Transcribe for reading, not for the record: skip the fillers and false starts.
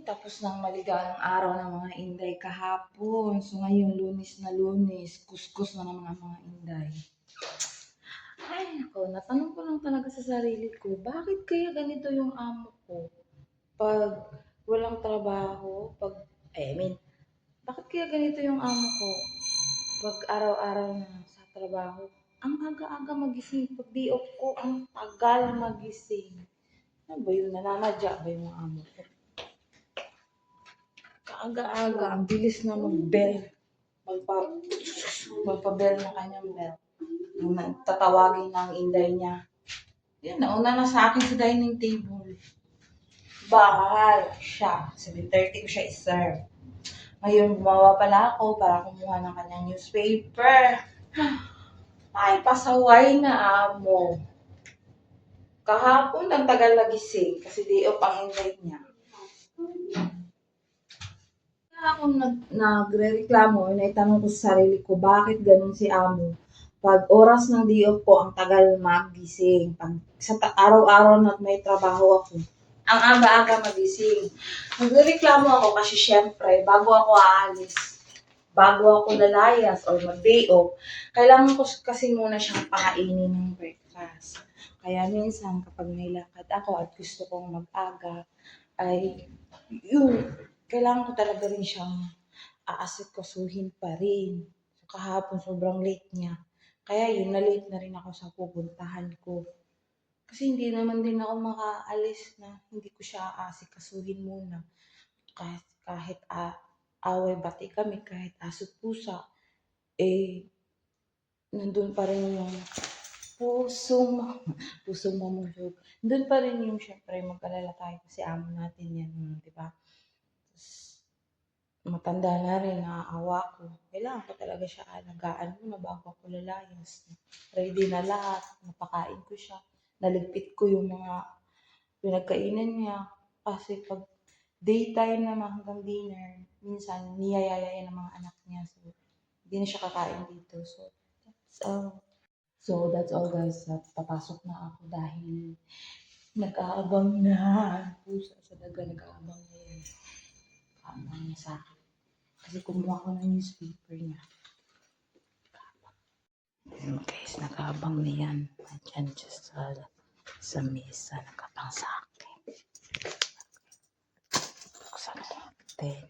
tapos ng maligayang araw ng mga Inday kahapon. So ngayon, Lunes na Lunes, kuskus na ng mga Inday. Ay, nako, natanong ko lang talaga sa sarili ko, bakit kaya ganito yung amo ko? Pag walang trabaho, bakit kaya ganito yung amo ko? Pag araw-araw na sa trabaho, ang aga-aga magising. Pag di off ko, ang tagal magising. Ano ba yun? Nananadya ba yung amo ko? Kaaga-aga, ang bilis na mag-bell. Magpa-bell ng kanyang bell. Nung tatawagin ng Inday niya. Yan, nauna na sa akin sa dining table. Bahal siya. 7:30 ko siya i-serve. Ngayon, gumawa pala ako para kumuha ng kanyang newspaper. Ay, pasaway na amo. Kahapon, ang tagal nagising kasi day off ang Inday niya. Kaya akong nagre-reklamo, naitanong ko sa sarili ko, bakit ganun si amo? Pag oras ng day off ko, ang tagal magising. Pag sa araw-araw na may trabaho ako, ang aga-aga magising. Nagre-reklamo ako kasi syempre, bago ako aalis, bago ako lalayas or mag-day off, kailangan ko kasi muna siyang pakainin ng breakfast. Kaya minsan kapag may lakad ako at gusto kong mag-aga, ay yun, kailangan ko talaga rin siyang aasikasuhin pa rin. So, kahapon sobrang late niya. Kaya yun, na-late na rin ako sa pupuntahan ko. Kasi hindi naman din ako makaalis na hindi ko siya aasikasuhin muna. Kahit away bati kami, kahit aso't pusa, nandun pa rin yung pusong mamusog. Nandun pa rin yung syempre mag-alala tayo kasi amo natin yan, di ba? Matanda na rin, naaawa ko. Kailangan ko talaga siya alagaan muna bago ako lalayas. Ready na lahat, napakain ko siya. Naligpit ko yung mga pinagkainan niya. Kasi pag daytime naman hanggang dinner, minsan niyayaya ng mga anak niya. So, hindi na siya kakain dito. So, that's all guys. Papasok na ako dahil nag-aabang na. Pusa sa daga, nag-aabang na yan. Nag-aabang niya sa akin. Kasi kumuha ko ng newspaper niya. Ayan guys, nag-aabang na yan. Nandiyan just sa mesa, nag-aabang sa akin. Buksan natin.